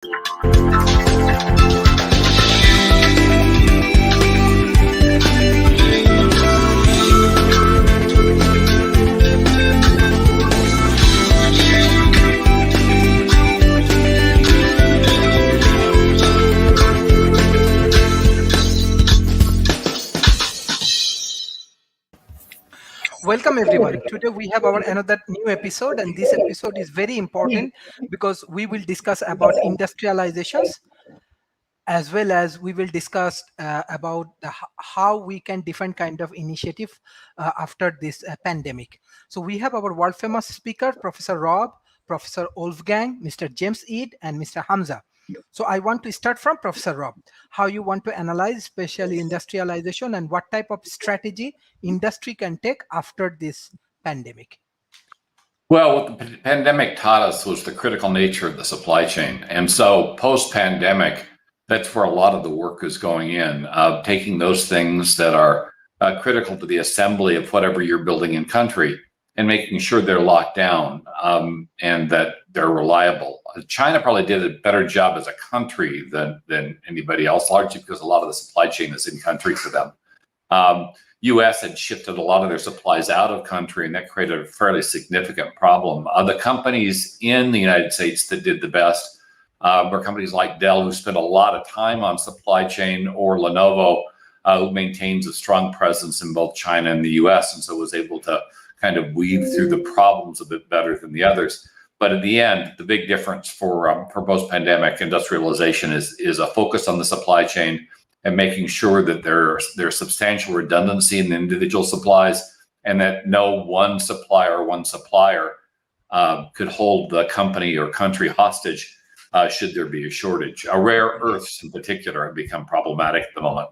Welcome everyone. Today we have our another new episode, and this episode is very important because we will discuss about industrializations, as well as we will discuss about how we can different kind of initiative after this pandemic. So we have our world famous speaker, Professor Rob, Professor Wolfgang, Mr. James Eid, and Mr. Hamza. So I want to start from Professor Rob, how you want to analyze especially industrialization and what type of strategy industry can take after this pandemic. Well, what the pandemic taught us was the critical nature of the supply chain. And so post-pandemic, that's where a lot of the work is going in, taking those things that are critical to the assembly of whatever you're building in country and making sure they're locked down and that they're reliable. China probably did a better job as a country than anybody else, largely because a lot of the supply chain is in country for them. U.S. had shifted a lot of their supplies out of country, and that created a fairly significant problem. The companies in the United States that did the best were companies like Dell, who spent a lot of time on supply chain, or Lenovo, who maintains a strong presence in both China and the U.S., and so was able to kind of weave through the problems a bit better than the others. But in the end, the big difference for post-pandemic industrialization is a focus on the supply chain and making sure that there's substantial redundancy in the individual supplies, and that no one supplier could hold the company or country hostage should there be a shortage. Rare earths in particular have become problematic at the moment,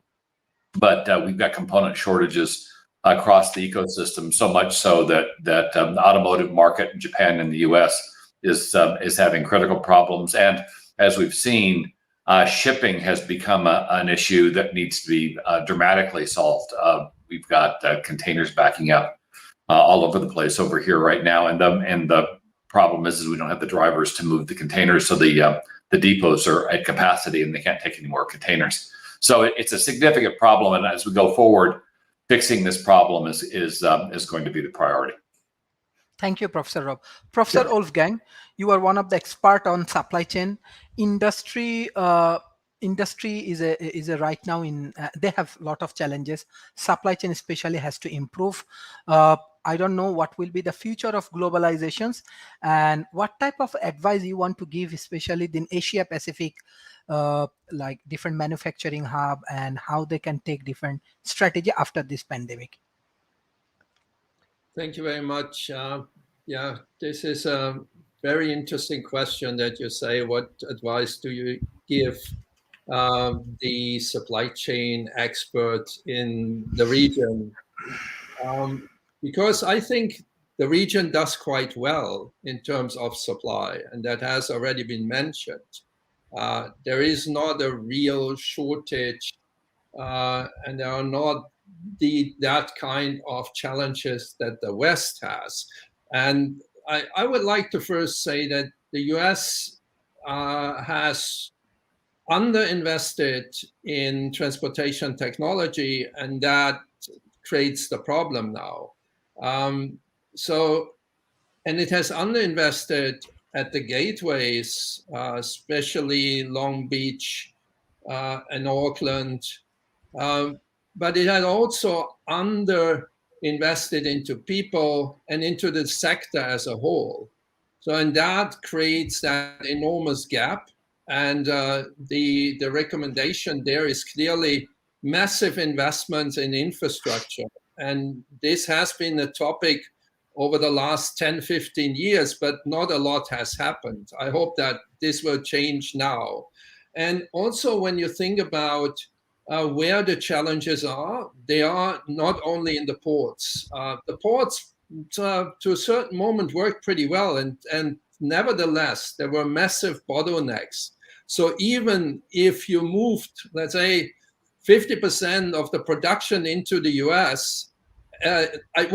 but we've got component shortages across the ecosystem, so much so that the automotive market in Japan and the US is having critical problems. And as we've seen, shipping has become an issue that needs to be dramatically solved. We've got containers backing up all over the place over here right now, and the problem is we don't have the drivers to move the containers, so the depots are at capacity and they can't take any more containers. So it's a significant problem, and as we go forward, fixing this problem is going to be the priority. Thank you, Professor Rob. Professor Wolfgang, you are one of the expert on supply chain. Industry is a right now in they have a lot of challenges. Supply chain especially has to improve. I don't know what will be the future of globalizations, and what type of advice you want to give, especially in Asia Pacific, like different manufacturing hub, and how they can take different strategy after this pandemic. Thank you very much. Yeah, this is a very interesting question that you say, what advice do you give the supply chain experts in the region? Because I think the region does quite well in terms of supply, and that has already been mentioned. There is not a real shortage, and there are not that kind of challenges that the West has. And I would like to first say that the US has underinvested in transportation technology, and that creates the problem now. And it has underinvested at the gateways, especially Long Beach and Auckland. But it had also underinvested into people and into the sector as a whole. And that creates that enormous gap. And the recommendation there is clearly massive investments in infrastructure. And this has been a topic over the last 10, 15 years, but not a lot has happened. I hope that this will change now. And also when you think about where the challenges are, they are not only in the ports. The ports, to a certain moment, worked pretty well, and nevertheless, there were massive bottlenecks. So even if you moved, let's say, 50% of the production into the US, it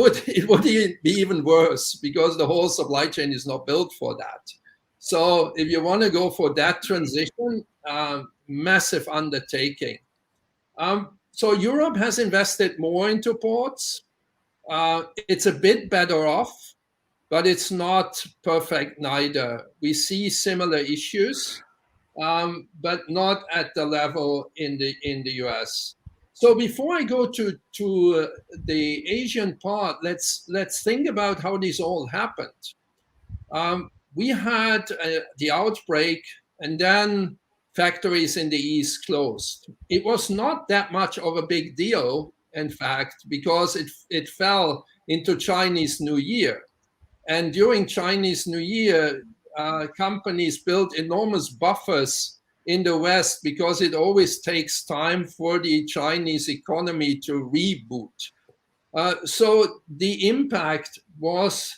would be even worse, because the whole supply chain is not built for that. So if you want to go for that transition, massive undertaking. So Europe has invested more into ports. It's a bit better off, but it's not perfect neither. We see similar issues, but not at the level in the US. So before I go to the Asian part, let's think about how this all happened. We had the outbreak, and then factories in the East closed. It was not that much of a big deal, in fact, because it fell into Chinese New Year. And during Chinese New Year, companies built enormous buffers in the West because it always takes time for the Chinese economy to reboot. So the impact was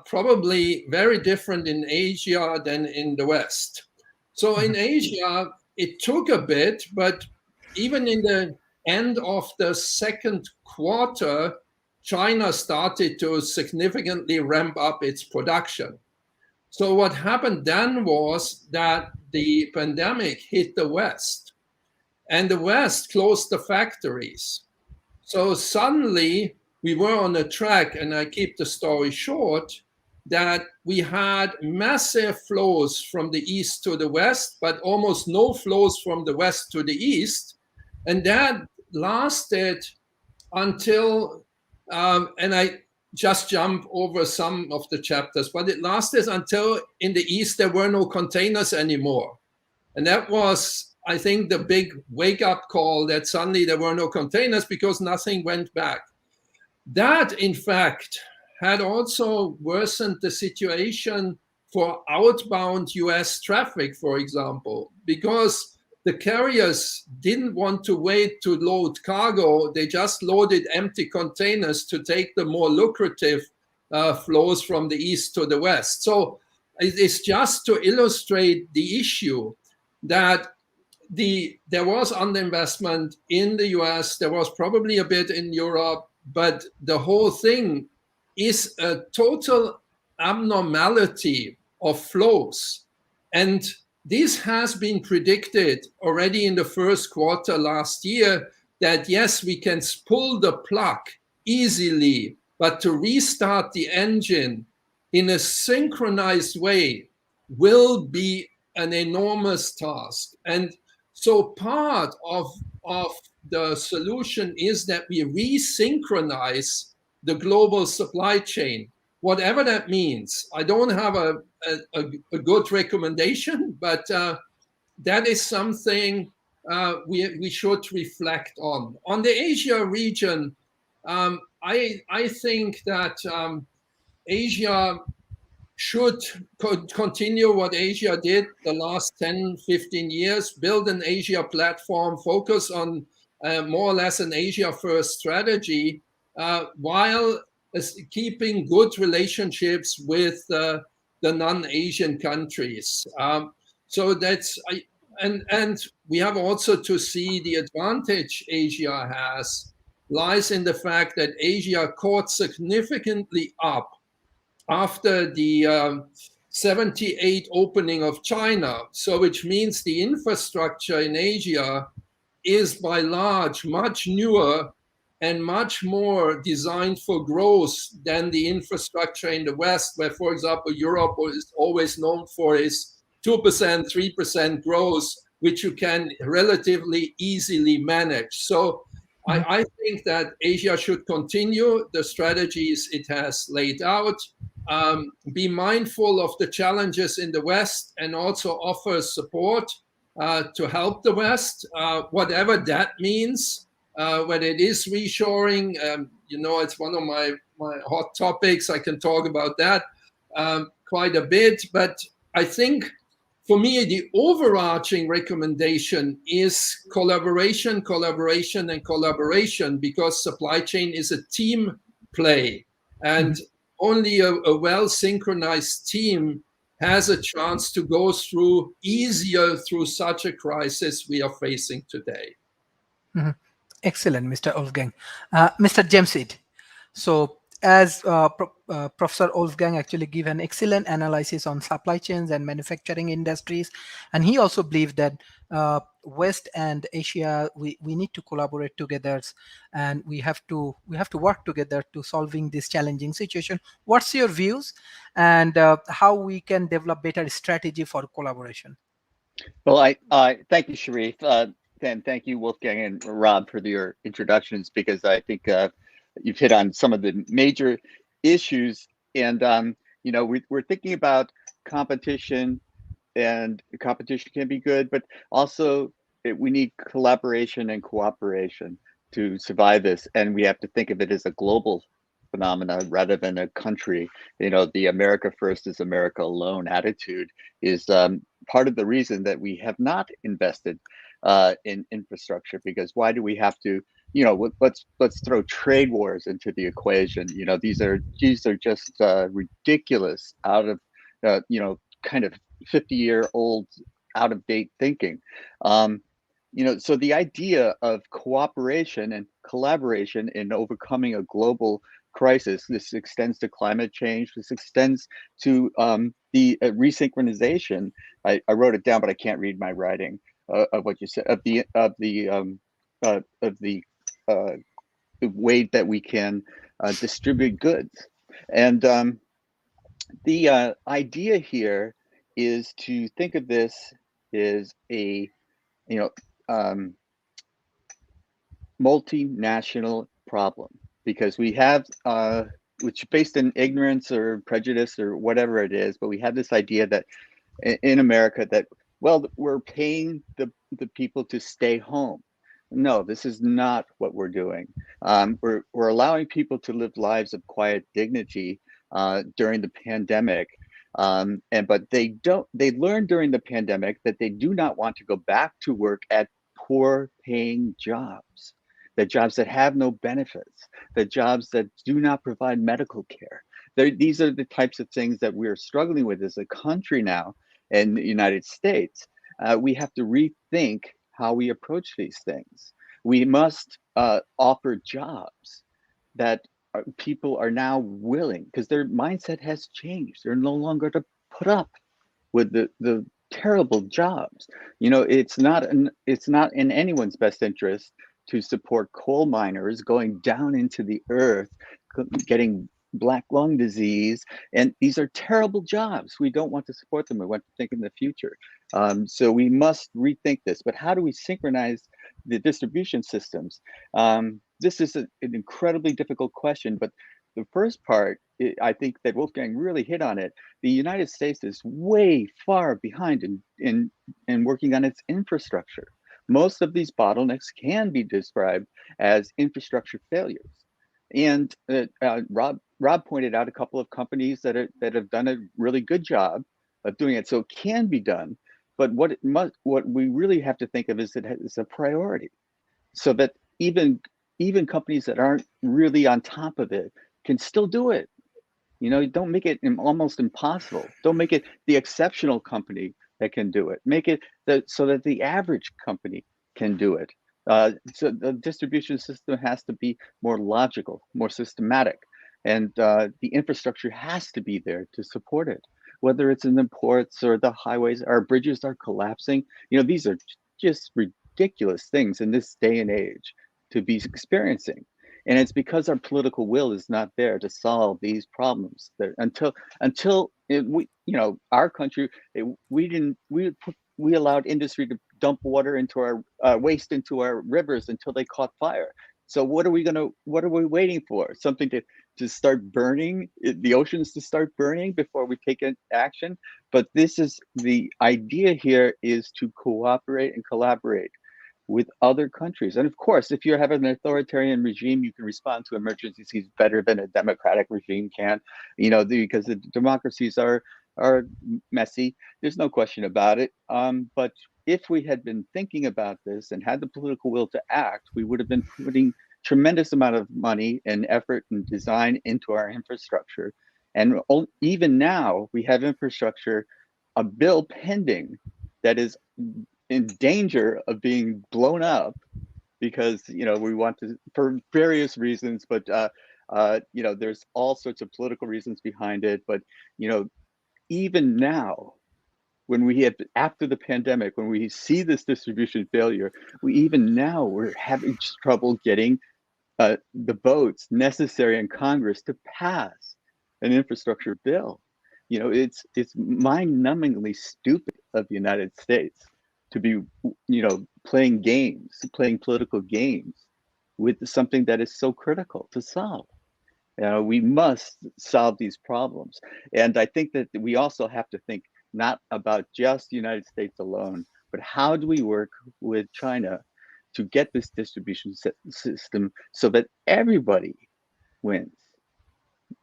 probably very different in Asia than in the West. So in Asia, it took a bit, but even in the end of the second quarter, China started to significantly ramp up its production. So what happened then was that the pandemic hit the West, and the West closed the factories. So suddenly we were on a track, and I keep the story short, that we had massive flows from the east to the west, but almost no flows from the west to the east. And that lasted until, and I just jump over some of the chapters, but it lasted until in the east there were no containers anymore. And that was, I think, the big wake-up call that suddenly there were no containers because nothing went back. That, in fact, had also worsened the situation for outbound US traffic, for example, because the carriers didn't want to wait to load cargo. They just loaded empty containers to take the more lucrative flows from the east to the west. So it's just to illustrate the issue that there was underinvestment in the US, there was probably a bit in Europe, but the whole thing is a total abnormality of flows. And this has been predicted already in the first quarter last year, that yes, we can pull the plug easily, but to restart the engine in a synchronized way will be an enormous task. And so part of the solution is that we resynchronize the global supply chain, whatever that means. I don't have a good recommendation, but that is something we should reflect on. On the Asia region, I think that Asia should continue what Asia did the last 10, 15 years, build an Asia platform, focus on more or less an Asia first strategy, while keeping good relationships with the non-Asian countries. So that's, and we have also to see the advantage Asia has lies in the fact that Asia caught significantly up after the 78 opening of China. So which means the infrastructure in Asia is by large much newer and much more designed for growth than the infrastructure in the West, where, for example, Europe is always known for its 2%, 3% growth, which you can relatively easily manage. So I think that Asia should continue the strategies it has laid out, be mindful of the challenges in the West, and also offer support to help the West, whatever that means, whether it is reshoring. It's one of my hot topics. I can talk about that quite a bit. But I think for me, the overarching recommendation is collaboration, collaboration, and collaboration, because supply chain is a team play. And only a well-synchronized team has a chance to go through easier through such a crisis we are facing today. Excellent, Mr. Wolfgang. Mr. Jamsid, so as Professor Wolfgang actually give an excellent analysis on supply chains and manufacturing industries, and he also believed that West and Asia, we need to collaborate together, and we have to work together to solving this challenging situation. What's your views, and how we can develop better strategy for collaboration? Well, I thank you, Sharif, and thank you, Wolfgang and Rob, for your introductions, because I think you've hit on some of the major issues. And we're thinking about competition, and competition can be good, but also we need collaboration and cooperation to survive this, and we have to think of it as a global phenomena rather than a country. The America first is America alone attitude is part of the reason that we have not invested in infrastructure, because why do we have to, let's throw trade wars into the equation. These are just ridiculous, out of kind of 50-year-old out of date thinking. So the idea of cooperation and collaboration in overcoming a global crisis, this extends to climate change, this extends to the resynchronization. I wrote it down, but I can't read my writing of what you said, of the way that we can distribute goods. And the idea here is to think of this as a multinational problem, because we have which based in ignorance or prejudice or whatever it is, but we have this idea that in America that, well, we're paying the people to stay home. No, this is not what we're doing. We're allowing people to live lives of quiet dignity during the pandemic. But they learned during the pandemic that they do not want to go back to work at poor paying jobs, the jobs that have no benefits, the jobs that do not provide medical care. These are the types of things that we're struggling with as a country now in the United States. We have to rethink how we approach these things. We must offer jobs that people are now willing, because their mindset has changed. They're no longer to put up with the terrible jobs. It's not in anyone's best interest to support coal miners going down into the earth, getting black lung disease, and these are terrible jobs. We don't want to support them. We want to think in the future. So we must rethink this. But how do we synchronize the distribution systems? This is an incredibly difficult question, but the first part, I think that Wolfgang really hit on it. The United States is way far behind in working on its infrastructure. Most of these bottlenecks can be described as infrastructure failures. And Rob pointed out a couple of companies that have done a really good job of doing it. So it can be done, but what we really have to think of is that it's a priority, so that even companies that aren't really on top of it can still do it. Don't make it almost impossible. Don't make it the exceptional company that can do it. Make it so that the average company can do it. So the distribution system has to be more logical, more systematic, and the infrastructure has to be there to support it. Whether it's in the ports or the highways, our bridges are collapsing. These are just ridiculous things in this day and age to be experiencing. And it's because our political will is not there to solve these problems. Until our country, we allowed industry to dump water into our waste into our rivers until they caught fire. So what are we waiting for? Something to start burning, the oceans to start burning before we take action? But this is the idea here, is to cooperate and collaborate with other countries. And of course, if you have an authoritarian regime, you can respond to emergencies better than a democratic regime can, because the democracies are messy. There's no question about it. But if we had been thinking about this and had the political will to act, we would have been putting tremendous amount of money and effort and design into our infrastructure. And even now, we have infrastructure, a bill pending that is in danger of being blown up because we want to, for various reasons, but There's all sorts of political reasons behind it, but even now, when we have, after the pandemic, when we see this distribution failure, we're having trouble getting the votes necessary in Congress to pass an infrastructure bill. It's mind-numbingly stupid of the United States to be, playing political games with something that is so critical to solve. We must solve these problems. And I think that we also have to think not about just the United States alone, but how do we work with China to get this distribution system so that everybody wins.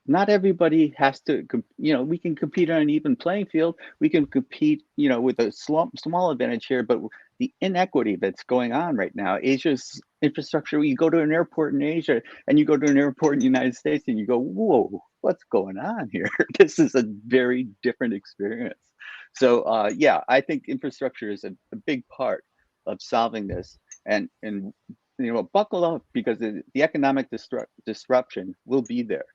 Not everybody has to, we can compete on an even playing field. We can compete, with a small advantage here, but the inequity that's going on right now, Asia's infrastructure, you go to an airport in Asia and you go to an airport in the United States and you go, whoa, what's going on here? This is a very different experience. So I think infrastructure is a big part of solving this, and buckle up, because the economic disruption will be there.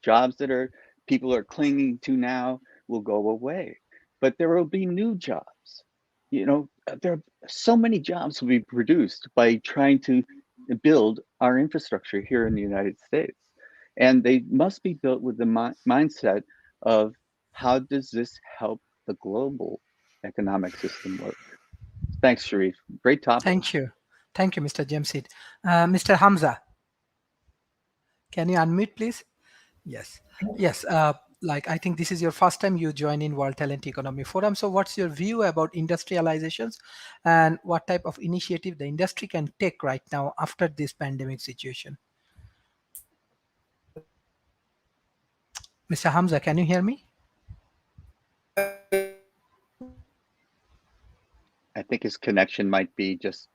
Jobs that people are clinging to now will go away, but there will be new jobs. There are so many jobs will be produced by trying to build our infrastructure here in the United States, and they must be built with the mindset of how does this help the global economic system work. Thanks, Sharif. Great topic. Thank you, Mr. Jamsid. Mr. Hamza, can you unmute, please? Yes. I think this is your first time you join in World Talent Economy Forum. So what's your view about industrializations and what type of initiative the industry can take right now after this pandemic situation? Mr. Hamza, can you hear me? I think his connection might be just,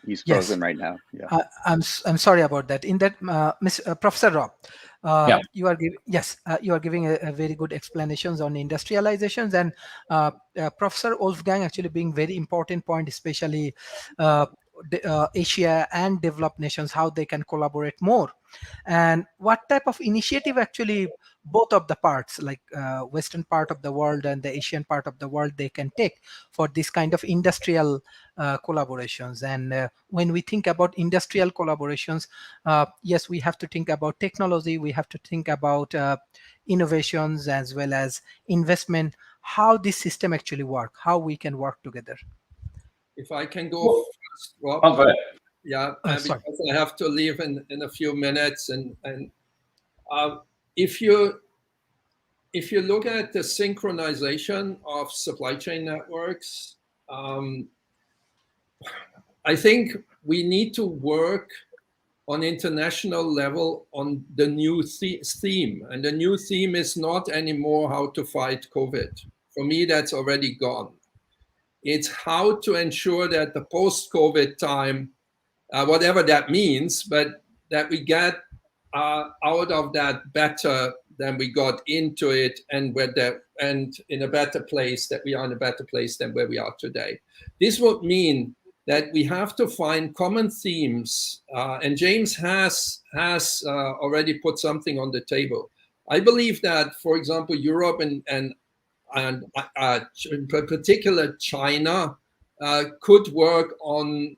he's frozen right now. Yeah. I'm sorry about that. In that, Professor Rob, you are giving a very good explanations on industrializations, and Professor Wolfgang actually being very important point, especially Asia and developed nations, how they can collaborate more, and what type of initiative actually both of the parts, like Western part of the world and the Asian part of the world, they can take for this kind of industrial collaborations. And when we think about industrial collaborations, yes, we have to think about technology, we have to think about innovations as well as investment, how this system actually work, how we can work together. If I can go first, Rob. Oh, go ahead. Yeah, because I have to leave in a few minutes, and if you look at the synchronization of supply chain networks, I think we need to work on international level on the new theme, and the new theme is not anymore how to fight COVID. For me, that's already gone. It's how to ensure that the post-COVID time, whatever that means, but that we get out of that better than we got into it, and in a better place, that we are in a better place than where we are today. This would mean that we have to find common themes, and James has already put something on the table. I believe that, for example, Europe and in particular China could work on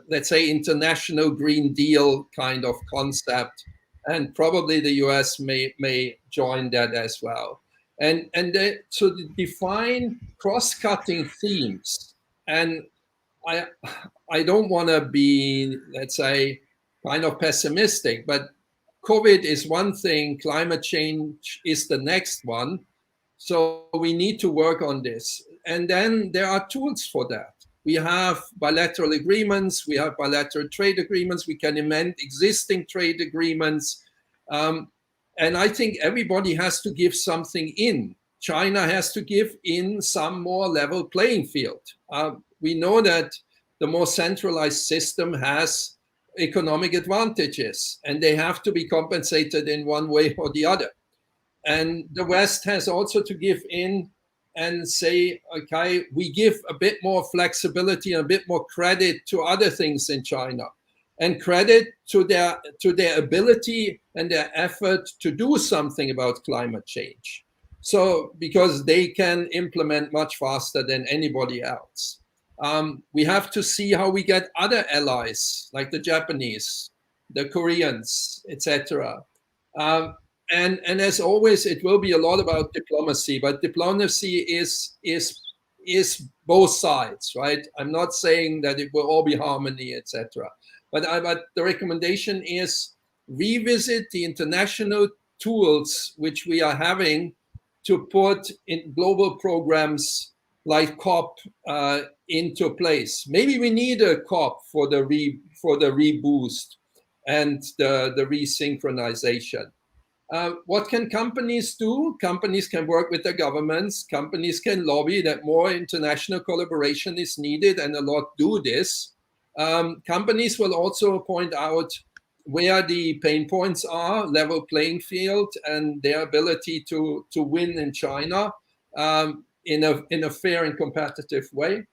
let's say international Green Deal kind of concept, and probably the US may join that as well. And to define cross-cutting themes, and I don't want to be, let's say, kind of pessimistic, but COVID is one thing, climate change is the next one. So we need to work on this. And then there are tools for that. We have bilateral agreements, we have bilateral trade agreements, we can amend existing trade agreements. And I think everybody has to give something in. China has to give in some more level playing field. We know that the more centralized system has economic advantages, and they have to be compensated in one way or the other. And the West has also to give in and say, okay, we give a bit more flexibility and a bit more credit to other things in China. and credit to their ability and their effort to do something about climate change. So because they can implement much faster than anybody else. We have to see how we get other allies like the Japanese, the Koreans, etc. And as always, it will be a lot about diplomacy, but diplomacy is both sides, right? I'm not saying that it will all be harmony, etc. But the recommendation is revisit the international tools which we are having to put in global programs like COP into place. Maybe we need a COP for the reboost and the resynchronization. What can companies do? Companies can work with their governments. Companies can lobby that more international collaboration is needed, and a lot do this. Companies will also point out where the pain points are, level playing field, and their ability to win in China in a fair and competitive way.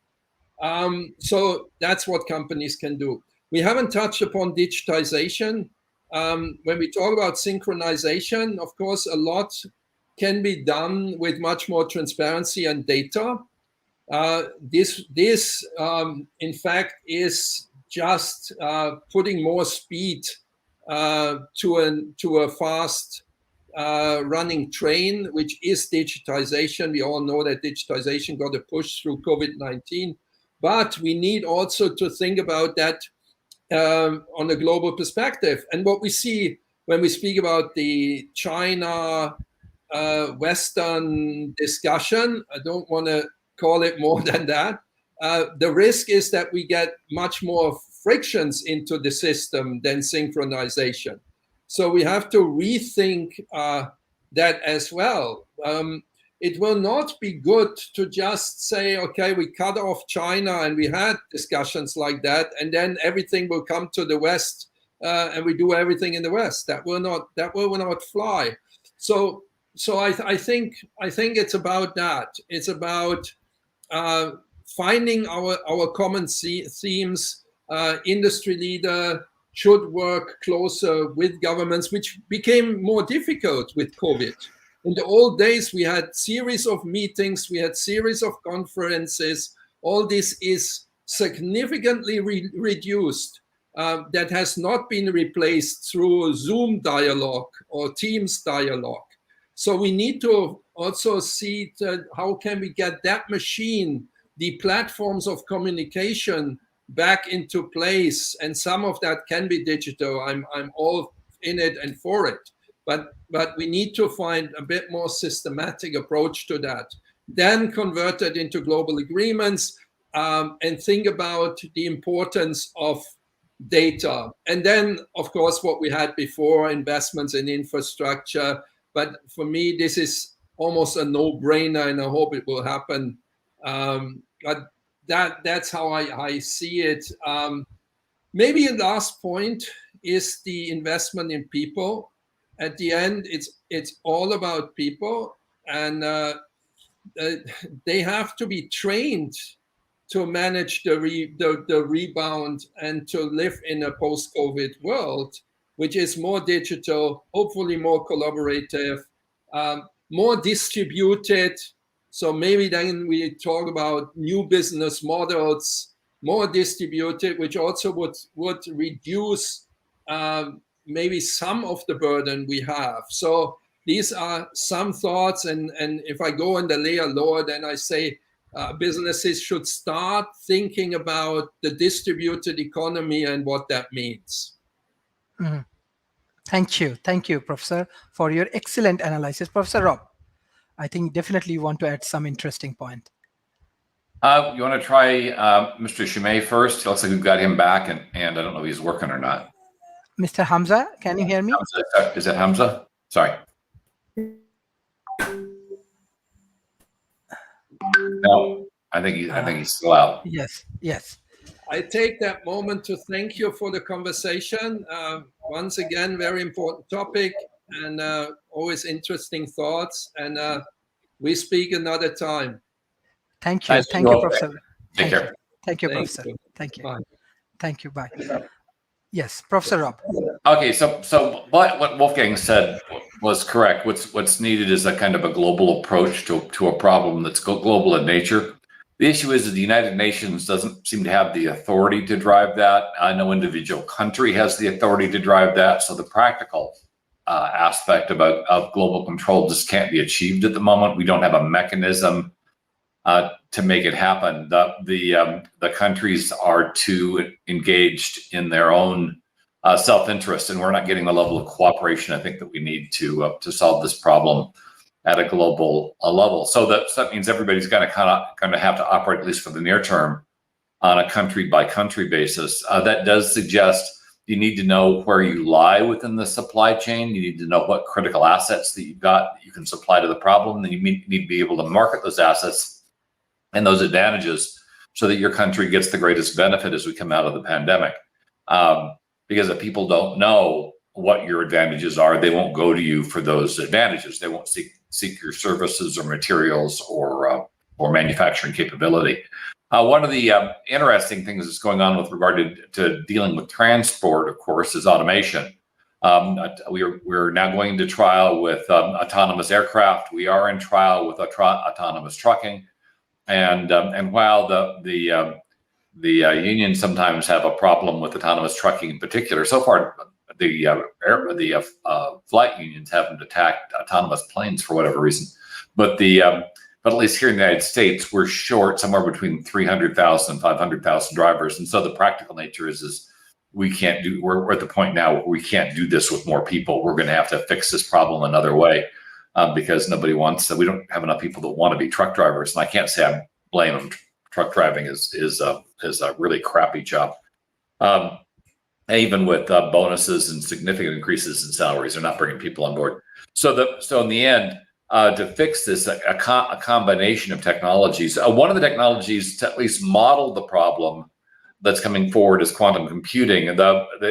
So that's what companies can do. We haven't touched upon digitization. When we talk about synchronization, of course, a lot can be done with much more transparency and data. This in fact, is just putting more speed to a fast running train, which is digitization. We all know that digitization got a push through COVID-19, but we need also to think about that on a global perspective. And what we see when we speak about the China Western discussion, I don't want to call it more than that. The risk is that we get much more frictions into the system than synchronization. So we have to rethink that as well. It will not be good to just say, okay, we cut off China, and we had discussions like that, and then everything will come to the West, and we do everything in the West. That will not fly. So I think it's about that. It's about finding our common themes. Industry leader should work closer with governments, which became more difficult with COVID. In the old days, we had series of meetings, we had series of conferences. All this is significantly reduced. That has not been replaced through Zoom dialogue or Teams dialogue. So we need to also see how can we get that machine, the platforms of communication, back into place. And some of that can be digital. I'm all in it and for it. But we need to find a bit more systematic approach to that. Then convert it into global agreements and think about the importance of data. And then, of course, what we had before, investments in infrastructure. But for me, this is almost a no-brainer, and I hope it will happen. But that's how I see it. Maybe a last point is the investment in people. At the end, it's all about people, and they have to be trained to manage the rebound and to live in a post-COVID world, which is more digital, hopefully more collaborative, more distributed. So maybe then we talk about new business models, more distributed, which also would reduce maybe some of the burden we have. So these are some thoughts. And if I go in the layer lower, then I say businesses should start thinking about the distributed economy and what that means. Mm-hmm. Thank you, Professor, for your excellent analysis. Professor Rob, I think definitely you want to add some interesting point. You want to try Mr. Shimei first? It looks like we've got him back, and I don't know if he's working or not. Mr. Hamza, can you hear me? Hamza, is it Hamza? Sorry. No, I think he's still out. Yes. I take that moment to thank you for the conversation. Once again, very important topic, and always interesting thoughts. And we speak another time. Thank you. Thank you, Professor. Take care. Thank you, Professor. You. Thank you. Bye. Thank you. Bye. Yes, Professor Rob. Okay, so what Wolfgang said was correct. What's needed is a kind of a global approach to a problem that's global in nature. The issue is that the United Nations doesn't seem to have the authority to drive that. No individual country has the authority to drive that. So the practical aspect of global control just can't be achieved at the moment. We don't have a mechanism to make it happen. The countries are too engaged in their own self-interest, and we're not getting the level of cooperation I think that we need to solve this problem at a global level. So that means everybody's going to have to operate, at least for the near term, on a country by country basis. That does suggest you need to know where you lie within the supply chain. You need to know what critical assets that you've got that you can supply to the problem. Then you need to be able to market those assets and those advantages so that your country gets the greatest benefit as we come out of the pandemic. Because if people don't know what your advantages are, they won't go to you for those advantages. They won't seek your services or materials or manufacturing capability. One of the interesting things that's going on with regard to dealing with transport, of course, is automation. We're now going to trial with autonomous aircraft. We are in trial with autonomous trucking, and while the unions sometimes have a problem with autonomous trucking in particular, so far the flight unions haven't attacked autonomous planes for whatever reason, but at least here in the United States, we're short somewhere between 300,000 and 500,000 drivers. And so the practical nature is we're at the point now where we can't do this with more people. We're going to have to fix this problem another way because nobody wants to. We don't have enough people that want to be truck drivers. And I can't say I blame them. Truck driving is a really crappy job. Even with bonuses and significant increases in salaries, they're not bringing people on board. So in the end, to fix this, a combination of technologies. One of the technologies to at least model the problem that's coming forward is quantum computing. And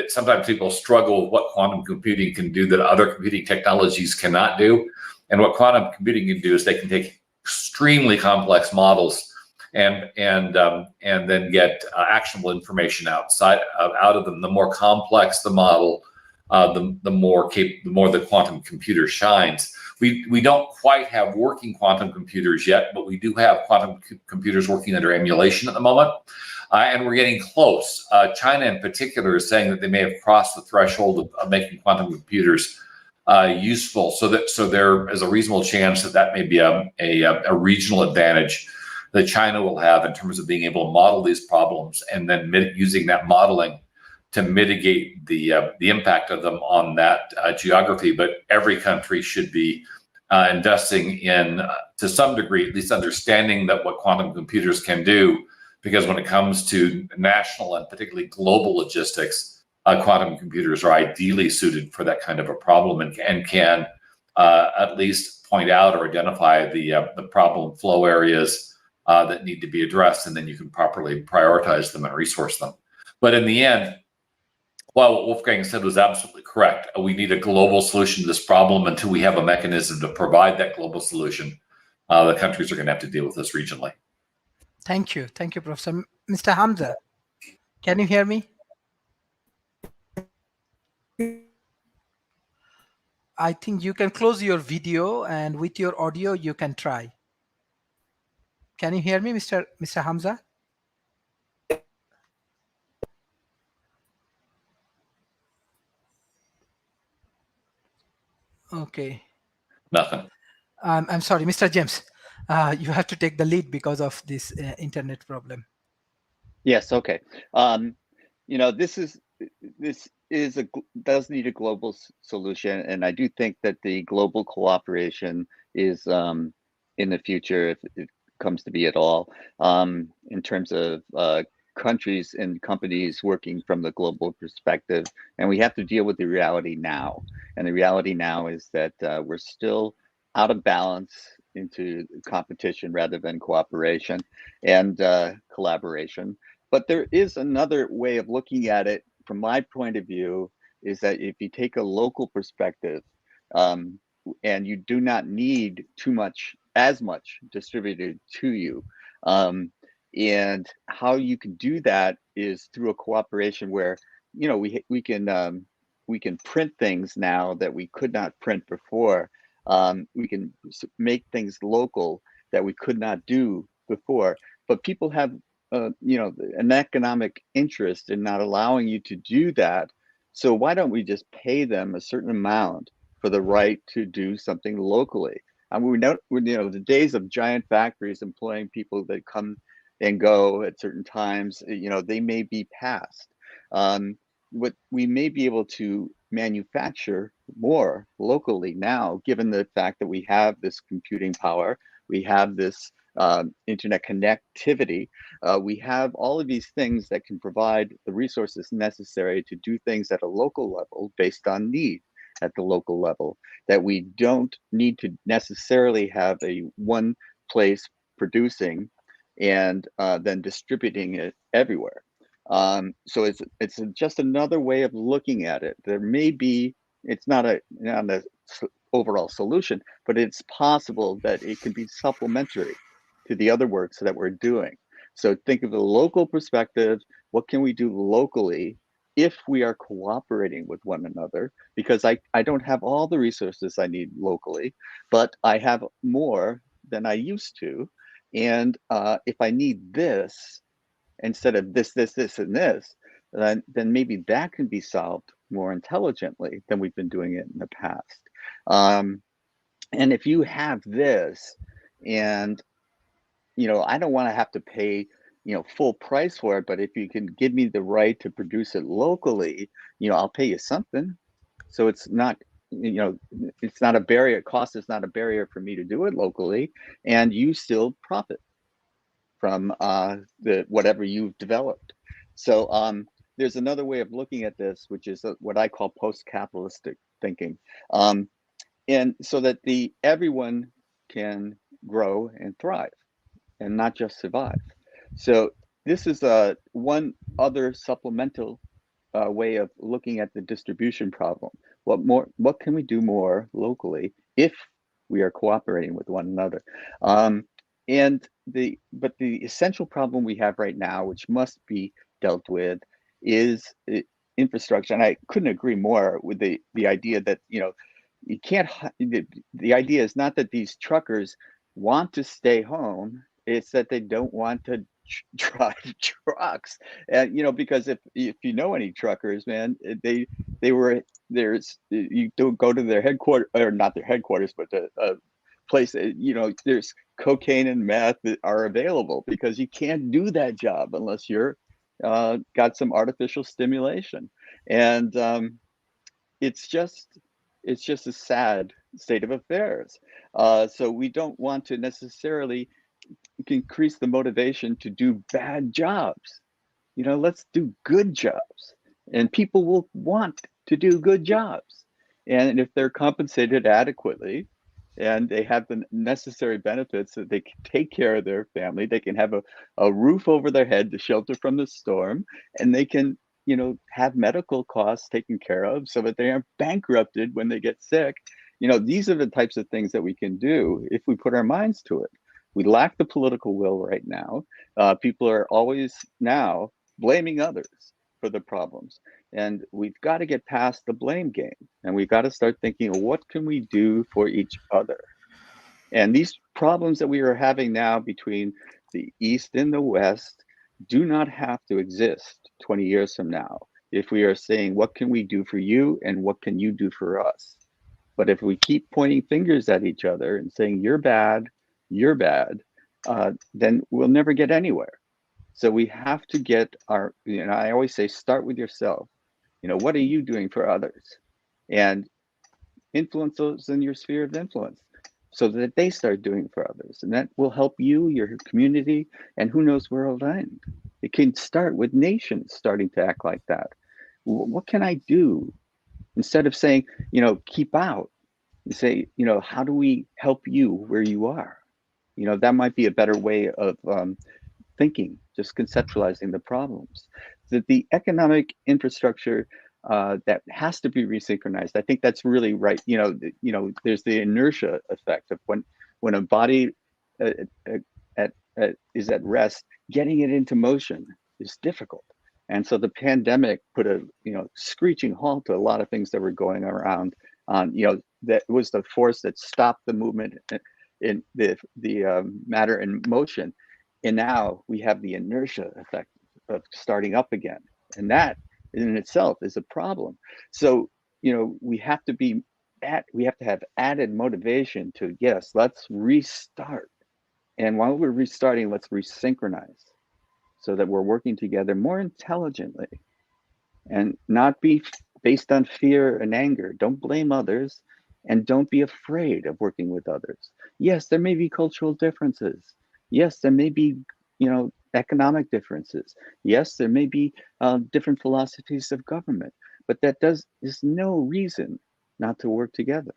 sometimes people struggle with what quantum computing can do that other computing technologies cannot do. And what quantum computing can do is they can take extremely complex models and then get actionable information out of them. The more complex the model, the more the quantum computer shines. We don't quite have working quantum computers yet, but we do have quantum computers working under emulation at the moment, and we're getting close. China, in particular, is saying that they may have crossed the threshold of making quantum computers useful. So there is a reasonable chance that may be a regional advantage that China will have in terms of being able to model these problems and then using that modeling to mitigate the impact of them on that geography. But every country should be investing in, to some degree, at least understanding that what quantum computers can do, because when it comes to national and particularly global logistics, quantum computers are ideally suited for that kind of a problem and can at least point out or identify the problem flow areas that need to be addressed, and then you can properly prioritize them and resource them. But in the end, while what Wolfgang said was absolutely correct, we need a global solution to this problem. Until we have a mechanism to provide that global solution, the countries are going to have to deal with this regionally. Thank you, Professor. Mr. Hamza, can you hear me? I think you can close your video, and with your audio, you can try. Can you hear me, Mr. Hamza? Okay. Nothing. I'm sorry, Mr. James. You have to take the lead because of this internet problem. Yes. Okay. This does need a global solution, and I do think that the global cooperation is in the future, if it comes to be at all, in terms of countries and companies working from the global perspective. And we have to deal with the reality now. And the reality now is that we're still out of balance into competition rather than cooperation and collaboration. But there is another way of looking at it from my point of view, is that if you take a local perspective, and you do not need as much distributed to you, and how you can do that is through a cooperation where we can print things now that we could not print before. We can make things local that we could not do before. But people have an economic interest in not allowing you to do that. So why don't we just pay them a certain amount for the right to do something locally? I mean, the days of giant factories employing people that come and go at certain times, they may be past. What we may be able to manufacture more locally now, given the fact that we have this computing power, we have this internet connectivity, we have all of these things that can provide the resources necessary to do things at a local level based on need at the local level, that we don't need to necessarily have a one place producing and then distributing it everywhere. So it's just another way of looking at it. There may be, it's not a overall solution, but it's possible that it can be supplementary to the other works that we're doing. So think of the local perspective. What can we do locally if we are cooperating with one another? Because I don't have all the resources I need locally, but I have more than I used to. And if I need this instead of this, and this, then maybe that can be solved more intelligently than we've been doing it in the past. And if you have this, and I don't want to have to pay full price for it, but if you can give me the right to produce it locally, I'll pay you something. So it's not it's not a barrier. Cost is not a barrier for me to do it locally, and you still profit from the whatever you've developed. So there's another way of looking at this, which is what I call post-capitalistic thinking, and so that everyone can grow and thrive and not just survive. So this is one other supplemental way of looking at the distribution problem. What can we do more locally if we are cooperating with one another? But the essential problem we have right now, which must be dealt with, is infrastructure. And I couldn't agree more with the idea that you can't. The idea is not that these truckers want to stay home; it's that they don't want to drive trucks. And because if you know any truckers, man, they were you don't go to their headquarters, or not their headquarters, but the place, there's cocaine and meth that are available, because you can't do that job unless you're got some artificial stimulation. And it's just a sad state of affairs. So we don't want to necessarily increase the motivation to do bad jobs. Let's do good jobs, and people will want to do good jobs. And if they're compensated adequately and they have the necessary benefits, that they can take care of their family, they can have a roof over their head to shelter from the storm, and they can have medical costs taken care of so that they aren't bankrupted when they get sick. These are the types of things that we can do if we put our minds to it. We lack the political will right now. People are always now blaming others for the problems. And we've got to get past the blame game. And we've got to start thinking, what can we do for each other? And these problems that we are having now between the East and the West do not have to exist 20 years from now, if we are saying, what can we do for you and what can you do for us? But if we keep pointing fingers at each other and saying, you're bad, then we'll never get anywhere. So we have to get I always say, start with yourself. What are you doing for others? And influence those in your sphere of influence so that they start doing for others. And that will help you, your community, and who knows where it'll end. It can start with nations starting to act like that. What can I do? Instead of saying, keep out, you say, how do we help you where you are? That might be a better way of thinking, just conceptualizing the problems. That the economic infrastructure that has to be resynchronized. I think that's really right. There's the inertia effect of when a body is at rest, getting it into motion is difficult. And so the pandemic put a screeching halt to a lot of things that were going around. That was the force that stopped the movement in the matter in motion. And now we have the inertia effect of starting up again, and that in itself is a problem. So we have to have added motivation to, yes, let's restart. And while we're restarting, let's resynchronize so that we're working together more intelligently and not be based on fear and anger. Don't blame others, and don't be afraid of working with others. Yes, there may be cultural differences. Yes, there may be, economic differences. Yes, there may be different philosophies of government, but there's no reason not to work together.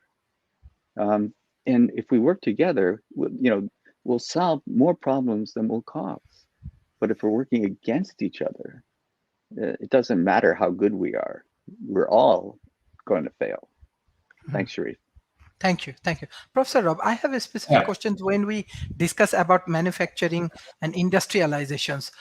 And if we work together, we'll solve more problems than we'll cause. But if we're working against each other, it doesn't matter how good we are. We're all going to fail. Thanks, Sharif. Thank you. Professor Rob, I have a specific question when we discuss about manufacturing and industrializations.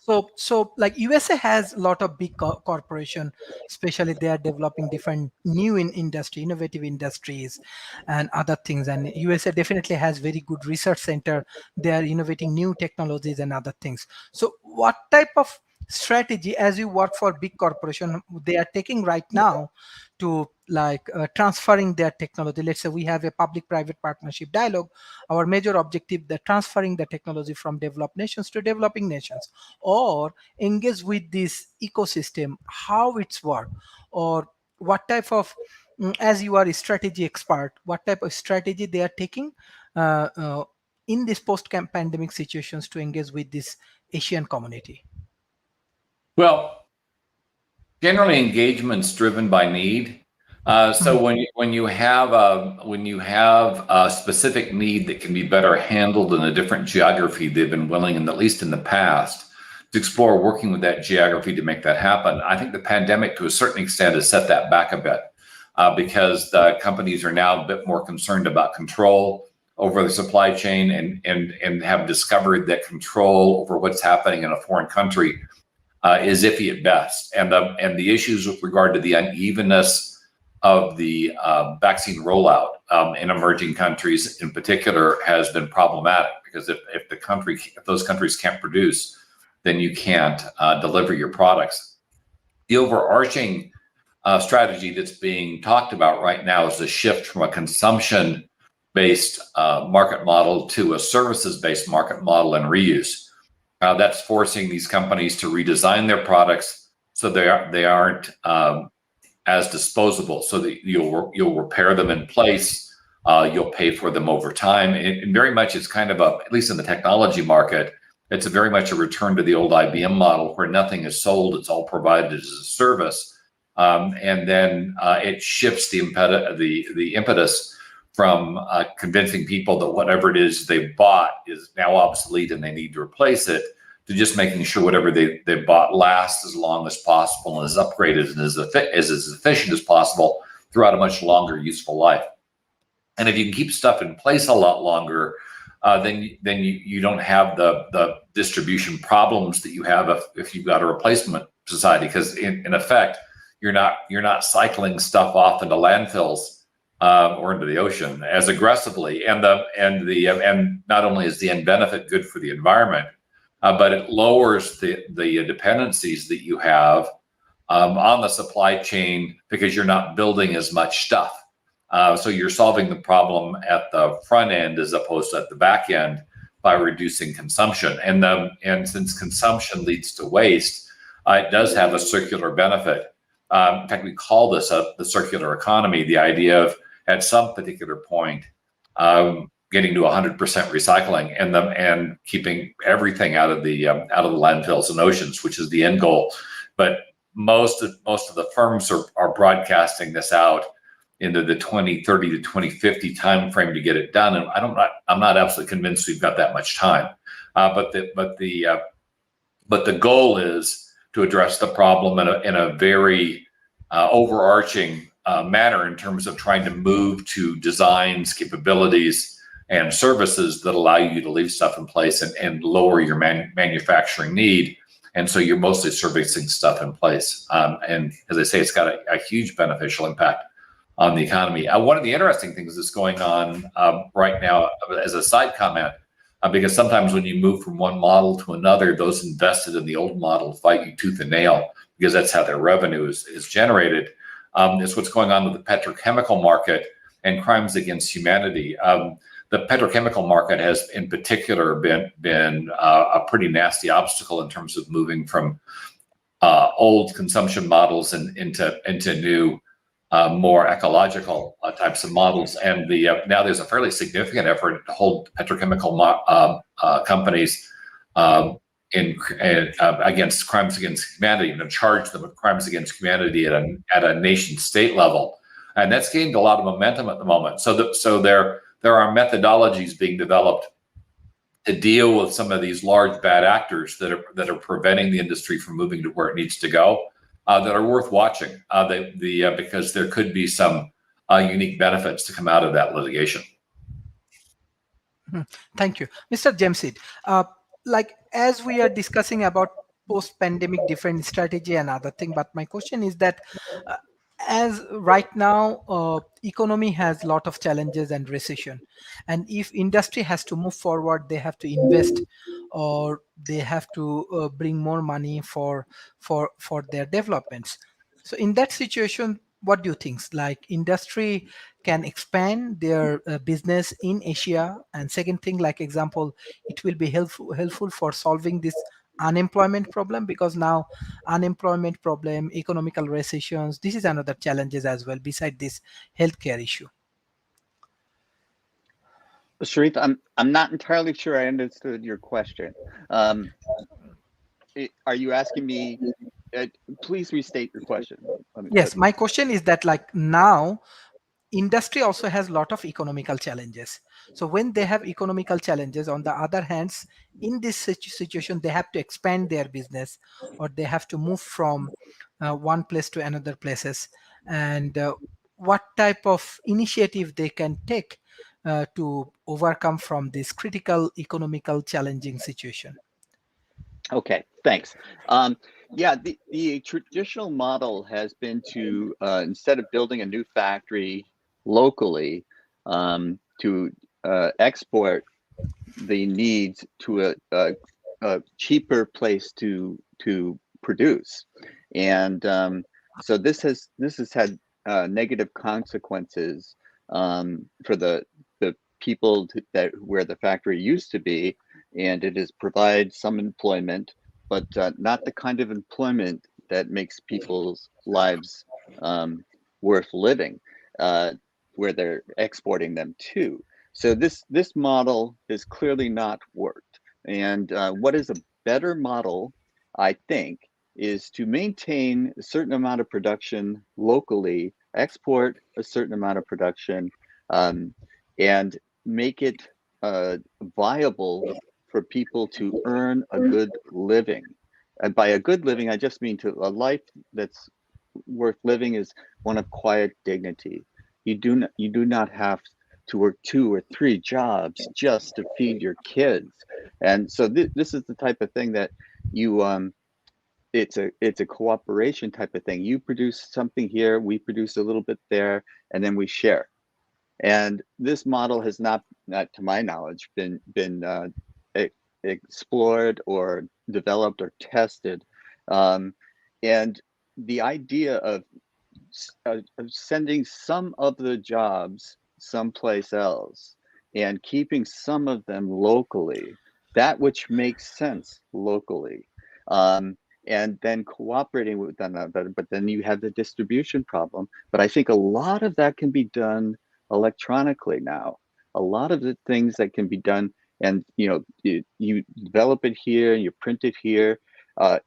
So like USA has a lot of big corporation, especially they are developing different new innovative industries and other things. And USA definitely has very good research center. They are innovating new technologies and other things. So what type of strategy, as you work for big corporation, they are taking right now to transferring their technology? Let's say we have a public-private partnership dialogue. Our major objective, the transferring the technology from developed nations to developing nations, or engage with this ecosystem, how it's work, or what type of, as you are a strategy expert, what type of strategy they are taking in this post-pandemic situations to engage with this Asian community? Well, generally engagement's driven by need. So when you have a specific need that can be better handled in a different geography, they've been willing, at least in the past, to explore working with that geography to make that happen. I think the pandemic, to a certain extent, has set that back a bit because the companies are now a bit more concerned about control over the supply chain and have discovered that control over what's happening in a foreign country is iffy at best, and the issues with regard to the unevenness of the vaccine rollout in emerging countries, in particular, has been problematic because if those countries can't produce, then you can't deliver your products. The overarching strategy that's being talked about right now is the shift from a consumption-based market model to a services-based market model and reuse. That's forcing these companies to redesign their products so they aren't as disposable, so that you'll repair them in place, you'll pay for them over time. And very much it's kind of at least in the technology market, it's very much a return to the old IBM model where nothing is sold, it's all provided as a service. And then it shifts the impetus from convincing people that whatever it is they bought is now obsolete and they need to replace it, to just making sure whatever they bought lasts as long as possible and is upgraded and is as efficient as possible throughout a much longer useful life. And if you can keep stuff in place a lot longer, then you don't have the distribution problems that you have if you've got a replacement society, because in effect you're not cycling stuff off into landfills or into the ocean as aggressively, and not only is the end benefit good for the environment, but it lowers the dependencies that you have on the supply chain because you're not building as much stuff. So you're solving the problem at the front end as opposed to at the back end by reducing consumption. And since consumption leads to waste, it does have a circular benefit. In fact, we call this the circular economy, the idea of at some particular point getting to 100% recycling and keeping everything out of the landfills and oceans, which is the end goal. But most of the firms are broadcasting this out into the 2030 to 2050 timeframe to get it done, and I'm not absolutely convinced we've got that much time. But the goal is to address the problem in a very overarching manner in terms of trying to move to designs, capabilities, and services that allow you to leave stuff in place and lower your manufacturing need, And so you're mostly servicing stuff in place. And as I say, it's got a huge beneficial impact on the economy. One of the interesting things that's going on right now, as a side comment, because sometimes when you move from one model to another, those invested in the old model fight you tooth and nail because that's how their revenue is generated. Is what's going on with the petrochemical market and crimes against humanity. The petrochemical market has, in particular, been a pretty nasty obstacle in terms of moving from old consumption models and into new, more ecological types of models. And now there's a fairly significant effort to hold petrochemical companies against crimes against humanity, charge them with crimes against humanity at a nation state level, and that's gained a lot of momentum at the moment. So there are methodologies being developed to deal with some of these large bad actors that are preventing the industry from moving to where it needs to go, that are worth watching. Because there could be some unique benefits to come out of that litigation. Thank you, Mr. Jamsid. Like as we are discussing about post-pandemic different strategy and other thing, but my question is that as right now economy has a lot of challenges and recession, and if industry has to move forward, they have to invest or they have to bring more money for their developments. So in that situation, what do you think? Like industry can expand their business in Asia, and second thing, like example, it will be helpful for solving this unemployment problem, because now unemployment problem, economical recessions, this is another challenges as well beside this healthcare issue. Sharif, I'm not entirely sure I understood your question. Are you asking me? Please restate your question. Yes, my question is that like now industry also has a lot of economical challenges. So when they have economical challenges, on the other hands, in this situation, they have to expand their business or they have to move from one place to another places. And what type of initiative they can take to overcome from this critical economical challenging situation? Okay, thanks. Yeah, the traditional model has been to, instead of building a new factory locally, to export the needs to a cheaper place to produce. And so this has had negative consequences for the people where the factory used to be, and it has provided some employment, but not the kind of employment that makes people's lives worth living, where they're exporting them to. So this model has clearly not worked. And what is a better model, I think, is to maintain a certain amount of production locally, export a certain amount of production, and make it viable for people to earn a good living. And by a good living, I just mean a life that's worth living is one of quiet dignity. You do not have to work 2 or 3 jobs just to feed your kids. And so this is the type of thing that you it's a cooperation type of thing. You produce something here, we produce a little bit there, and then we share. And this model has not to my knowledge, been explored or developed or tested. And the idea of sending some of the jobs someplace else and keeping some of them locally, that which makes sense locally, and then cooperating with them, but then you have the distribution problem. But I think a lot of that can be done electronically now. A lot of the things that can be done, and you develop it here and you print it here,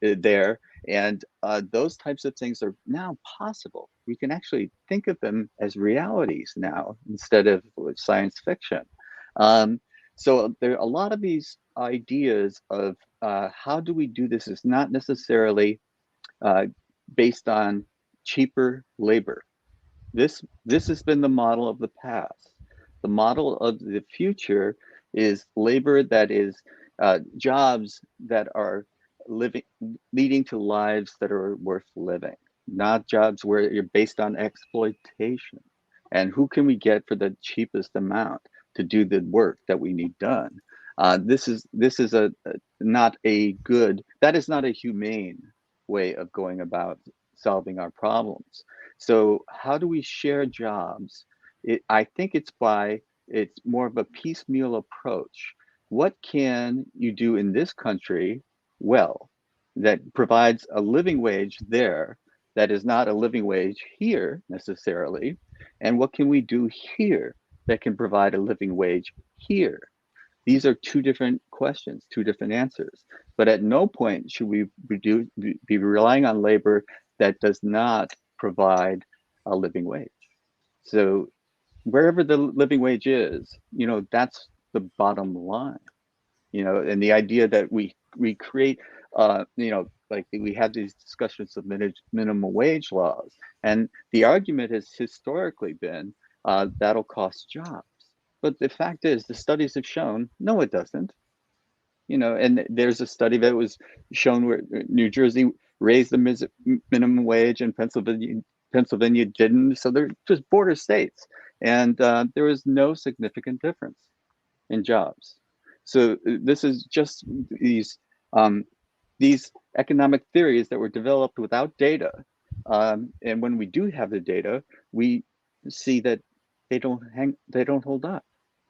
there, and those types of things are now possible. We can actually think of them as realities now instead of science fiction. So there are a lot of these ideas of how do we do this is not necessarily based on cheaper labor. This has been the model of the past. The model of the future is labor that is jobs that are leading to lives that are worth living, not jobs where you're based on exploitation. And who can we get for the cheapest amount to do the work that we need done? This is not a good, that is not a humane way of going about solving our problems. So how do we share jobs? I think it's more of a piecemeal approach. What can you do in this country well that provides a living wage there that is not a living wage here necessarily? And what can we do here that can provide a living wage here? These are two different questions, two different answers. But at no point should we be relying on labor that does not provide a living wage. So wherever the living wage is, that's the bottom line. And the idea that we create, like we have these discussions of minimum wage laws, and the argument has historically been that'll cost jobs. But the fact is, the studies have shown, no, it doesn't. And there's a study that was shown where New Jersey raised the minimum wage and Pennsylvania didn't. So they're just border states. And there was no significant difference in jobs. So this is just these economic theories that were developed without data. And when we do have the data, we see that they don't hold up.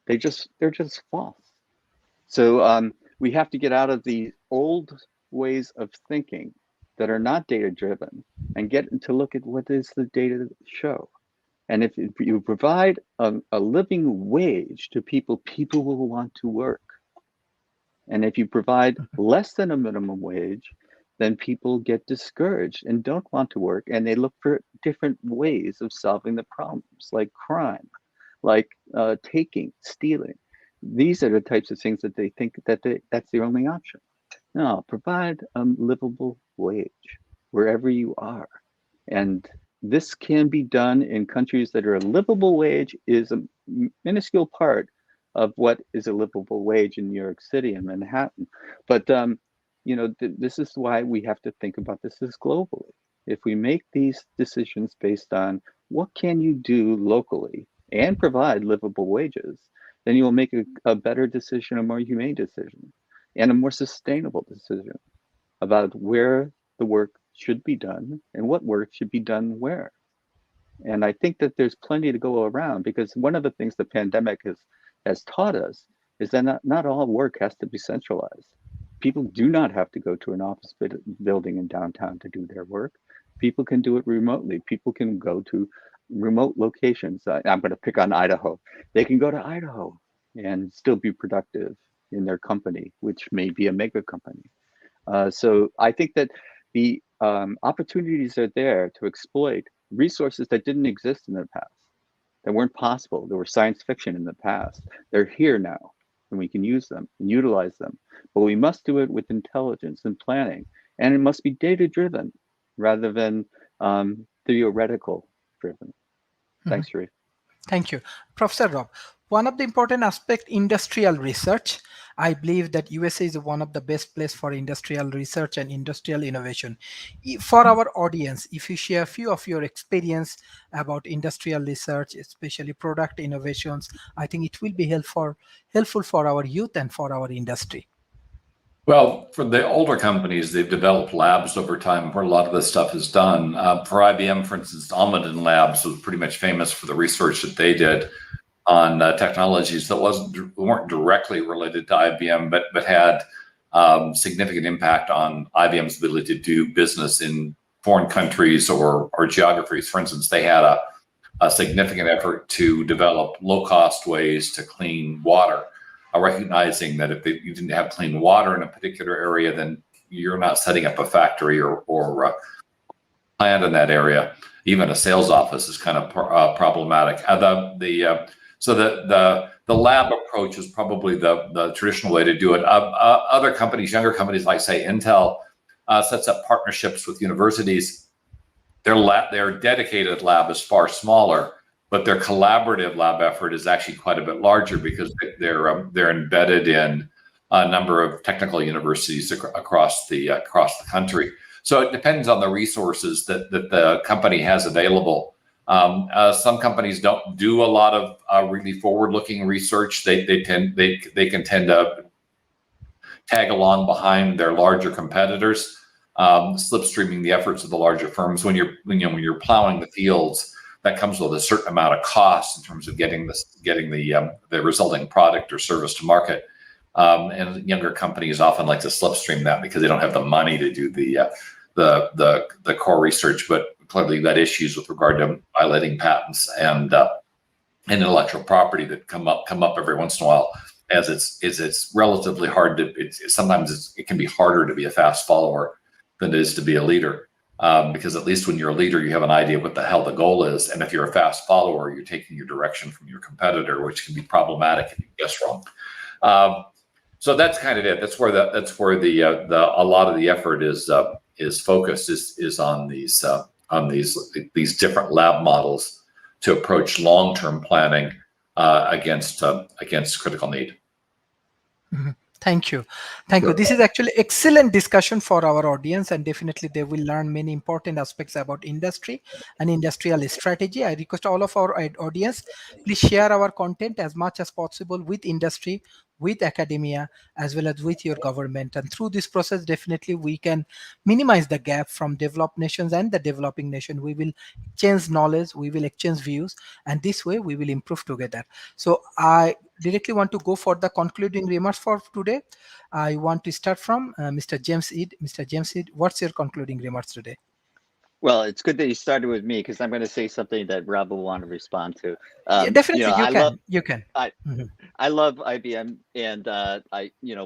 They're just false. So we have to get out of the old ways of thinking that are not data driven and get to look at what does the data show. And if you provide a living wage to people, people will want to work. And if you provide less than a minimum wage, then people get discouraged and don't want to work, and they look for different ways of solving the problems, like crime, like taking, stealing. These are the types of things that they think that's the only option. No, provide a livable wage wherever you are. And this can be done in countries that are a livable wage is a minuscule part of what is a livable wage in New York City and Manhattan. But this is why we have to think about this as globally. If we make these decisions based on what can you do locally and provide livable wages, then you will make a better decision, a more humane decision, and a more sustainable decision about where the work should be done and what work should be done where. And I think that there's plenty to go around, because one of the things the pandemic has taught us is that not all work has to be centralized. People do not have to go to an office building in downtown to do their work. People can do it remotely. People can go to remote locations. I'm going to pick on Idaho. They can go to Idaho and still be productive in their company, which may be a mega company. So I think that the opportunities are there to exploit resources that didn't exist in the past, that weren't possible. There were science fiction in the past. They're here now, and we can use them and utilize them. But we must do it with intelligence and planning, and it must be data-driven rather than theoretical driven. Thanks, Sharif. Thank you. Professor Rob, one of the important aspects, industrial research. I believe that USA is one of the best place for industrial research and industrial innovation. For our audience, if you share a few of your experience about industrial research, especially product innovations, I think it will be helpful for our youth and for our industry. Well, for the older companies, they've developed labs over time where a lot of this stuff is done. For IBM, for instance, Ahmed Labs was pretty much famous for the research that they did on technologies that weren't directly related to IBM, but had significant impact on IBM's ability to do business in foreign countries or geographies. For instance, they had a significant effort to develop low-cost ways to clean water, recognizing that if you didn't have clean water in a particular area, then you're not setting up a factory or plant in that area. Even a sales office is kind of problematic. So the lab approach is probably the traditional way to do it. Other companies, younger companies like, say, Intel, sets up partnerships with universities. Their dedicated lab is far smaller, but their collaborative lab effort is actually quite a bit larger because they're embedded in a number of technical universities across the country. So it depends on the resources that the company has available. Some companies don't do a lot of really forward-looking research. They can tend to tag along behind their larger competitors, slipstreaming the efforts of the larger firms. When you're plowing the fields, that comes with a certain amount of cost in terms of getting the resulting product or service to market. And younger companies often like to slipstream that because they don't have the money to do the core research, but clearly got issues with regard to violating patents and intellectual property that come up every once in a while. As it's relatively hard to. Sometimes it can be harder to be a fast follower than it is to be a leader, because at least when you're a leader, you have an idea what the hell the goal is, and if you're a fast follower, you're taking your direction from your competitor, which can be problematic if you guess wrong. So that's kind of it. That's where a lot of the effort is focused is on these different lab models to approach long-term planning against critical need. Mm-hmm. Thank you. This is actually excellent discussion for our audience, and definitely they will learn many important aspects about industry and industrial strategy. I request all of our audience, please share our content as much as possible with industry, with academia, as well as with your government. And through this process, definitely we can minimize the gap from developed nations and the developing nation. We will exchange knowledge, we will exchange views, and this way we will improve together. So I directly want to go for the concluding remarks for today. I want to start from Mr. James Eid. Mr. James Eid, what's your concluding remarks today? Well, it's good that you started with me because I'm going to say something that Rob will want to respond to. Yeah, definitely, you can. I love IBM, and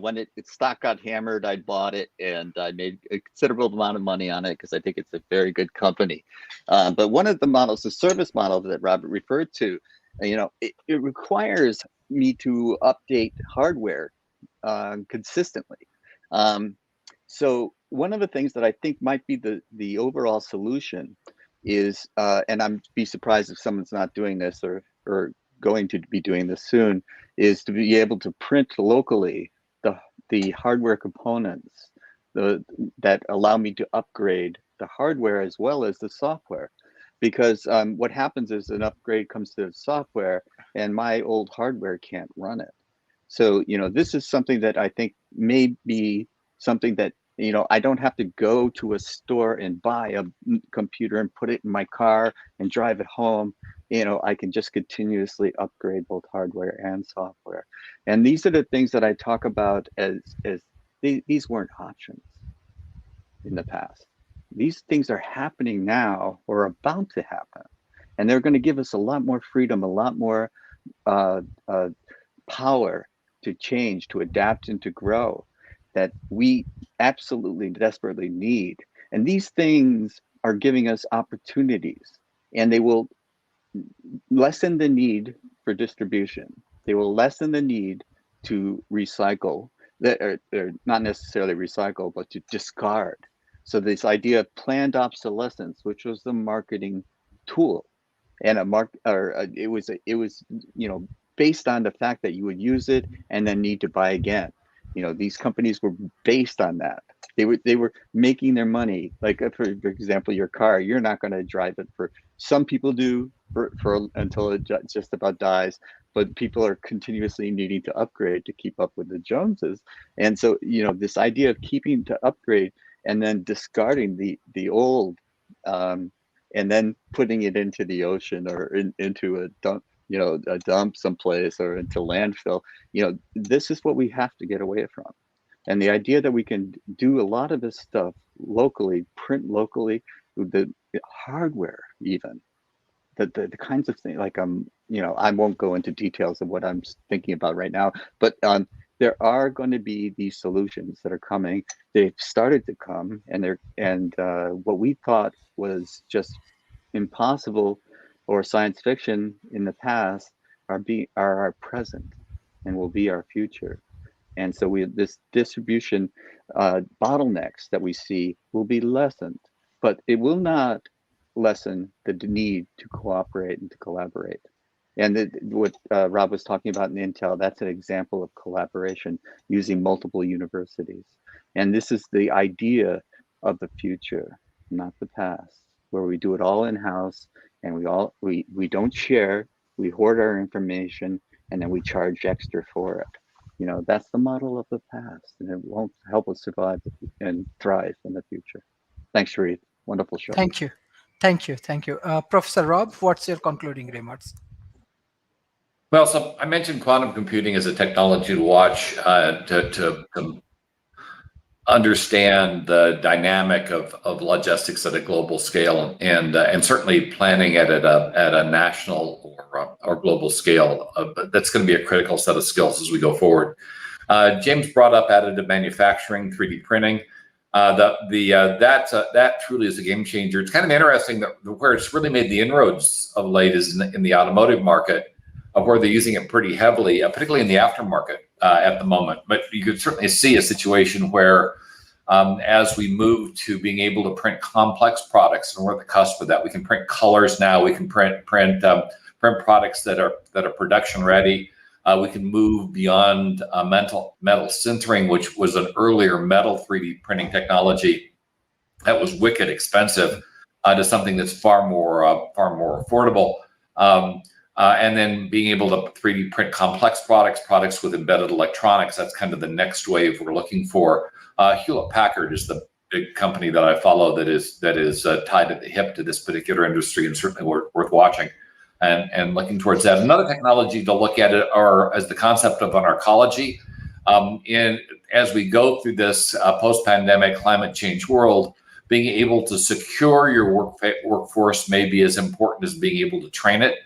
when its stock got hammered, I bought it, and I made a considerable amount of money on it because I think it's a very good company. But one of the models, the service model that Robert referred to, it requires me to update hardware consistently. So one of the things that I think might be the overall solution is, and I'm be surprised if someone's not doing this or going to be doing this soon, is to be able to print locally the hardware components that allow me to upgrade the hardware as well as the software. Because what happens is an upgrade comes to the software and my old hardware can't run it. So, this is something that I think may be something that, I don't have to go to a store and buy a computer and put it in my car and drive it home. I can just continuously upgrade both hardware and software. And these are the things that I talk about as these weren't options in the past. These things are happening now or about to happen. And they're going to give us a lot more freedom, a lot more power to change, to adapt, and to grow that we absolutely desperately need. And these things are giving us opportunities, and they will lessen the need for distribution. They will lessen the need to recycle, or not necessarily recycle, but to discard. So this idea of planned obsolescence, which was the marketing tool, and it was based on the fact that you would use it and then need to buy again. These companies were based on that. They were making their money. Like for example, your car, you're not going to drive it for. Some people do for until it just about dies, but people are continuously needing to upgrade to keep up with the Joneses. And so this idea of keeping to upgrade and then discarding the old, and then putting it into the ocean or into a dump someplace or into landfill. This is what we have to get away from. And the idea that we can do a lot of this stuff locally, print locally, the hardware even, the kinds of things like I won't go into details of what I'm thinking about right now, but there are going to be these solutions that are coming. They've started to come, and what we thought was just impossible or science fiction in the past are our present and will be our future. And so this distribution bottlenecks that we see will be lessened, but it will not lessen the need to cooperate and to collaborate. And what Rob was talking about in Intel, that's an example of collaboration using multiple universities. And this is the idea of the future, not the past, where we do it all in-house and we don't share, we hoard our information, and then we charge extra for it. You know, that's the model of the past, and it won't help us survive and thrive in the future. Thanks, Sharif. Wonderful show. Thank you. Thank you. Thank you. Professor Rob, what's your concluding remarks? Well, so I mentioned quantum computing as a technology to watch to understand the dynamic of logistics at a global scale, and certainly planning at a national or global scale. That's going to be a critical set of skills as we go forward. James brought up additive manufacturing, 3D printing. That truly is a game changer. It's kind of interesting that where it's really made the inroads of late is in the automotive market, where they're using it pretty heavily, particularly in the aftermarket at the moment. But you could certainly see a situation where as we move to being able to print complex products, and we're at the cusp of that, we can print colors now, we can print products that are production ready. We can move beyond metal sintering, which was an earlier metal 3D printing technology that was wicked expensive, to something that's far more affordable. And then being able to 3D print complex products with embedded electronics. That's kind of the next wave we're looking for. Hewlett-Packard is the big company that I follow that is tied at the hip to this particular industry, and certainly worth watching and looking towards that. Another technology to look at as the concept of narcology. As we go through this post-pandemic climate change world, being able to secure your workforce may be as important as being able to train it.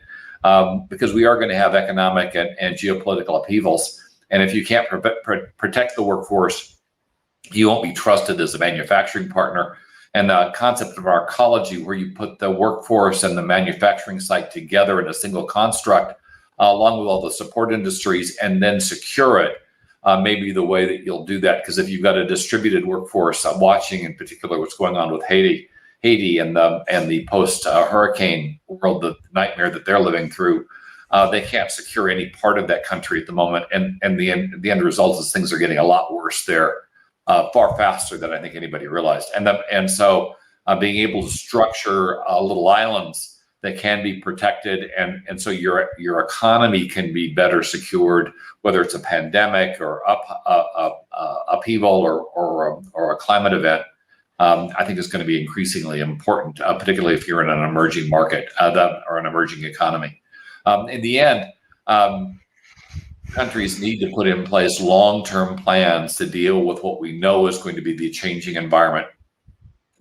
Because we are going to have economic and geopolitical upheavals. And if you can't protect the workforce, you won't be trusted as a manufacturing partner. And the concept of narcology, where you put the workforce and the manufacturing site together in a single construct, along with all the support industries, and then secure it, may be the way that you'll do that. Because if you've got a distributed workforce, I'm watching in particular what's going on with Haiti and the post-hurricane world, the nightmare that they're living through. They can't secure any part of that country at the moment, and the end result is things are getting a lot worse there, far faster than I think anybody realized. And so being able to structure little islands that can be protected, and so your economy can be better secured, whether it's a pandemic or upheaval or a climate event. I think is going to be increasingly important, particularly if you're in an emerging market or an emerging economy. In the end, countries need to put in place long-term plans to deal with what we know is going to be the changing environment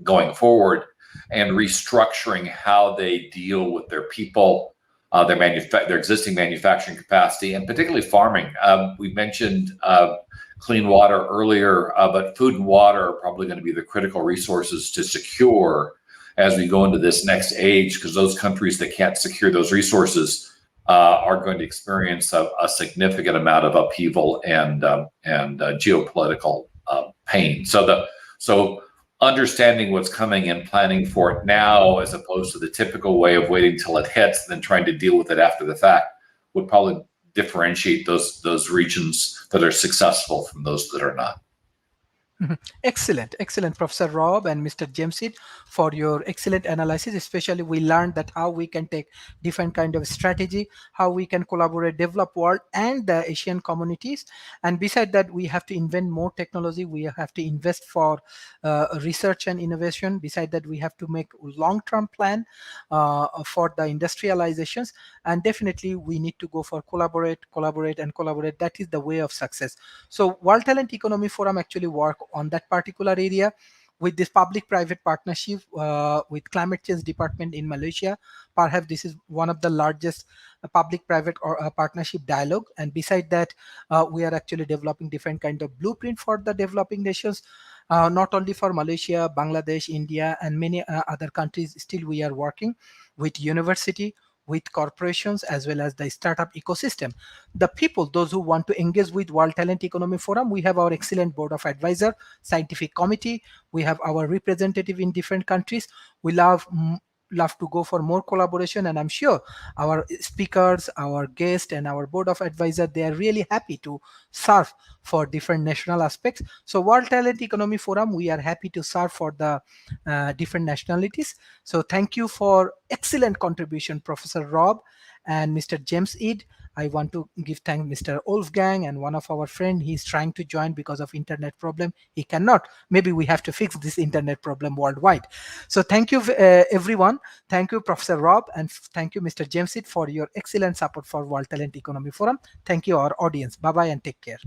going forward, and restructuring how they deal with their people, their existing manufacturing capacity, and particularly farming. We mentioned clean water earlier, but food and water are probably going to be the critical resources to secure as we go into this next age, because those countries that can't secure those resources are going to experience a significant amount of upheaval and geopolitical pain. So understanding what's coming and planning for it now, as opposed to the typical way of waiting till it hits and then trying to deal with it after the fact, would probably differentiate those regions that are successful from those that are not. Excellent, Professor Rob and Mr. Jamsid, for your excellent analysis. Especially, we learned that how we can take different kind of strategy, how we can collaborate, develop world and the Asian communities. And beside that, we have to invent more technology. We have to invest for research and innovation. Beside that, we have to make long-term plan for the industrializations. And definitely, we need to go for collaborate. That is the way of success. So, World Talent Economy Forum actually work on that particular area with this public-private partnership with Climate Change Department in Malaysia. Perhaps this is one of the largest public-private partnership dialogue. And beside that, we are actually developing different kind of blueprint for the developing nations, not only for Malaysia, Bangladesh, India, and many other countries. Still, we are working with university, with corporations, as well as the startup ecosystem. The people, those who want to engage with World Talent Economy Forum, we have our excellent board of advisor, scientific committee. We have our representative in different countries. We love love to go for more collaboration, and I'm sure our speakers, our guests, and our board of advisors, they are really happy to serve for different national aspects. So World Talent Economy Forum, we are happy to serve for the different nationalities. So thank you for excellent contribution, Professor Rob and Mr. James Ed. I want to give thanks Mr. Wolfgang and one of our friend. He's trying to join because of internet problem. He cannot. Maybe we have to fix this internet problem worldwide. So thank you, everyone. Thank you, Professor Rob, and thank you, Mr. James Ed, for your excellent support for World Talent Economy Forum. Thank you, our audience. Bye-bye and take care.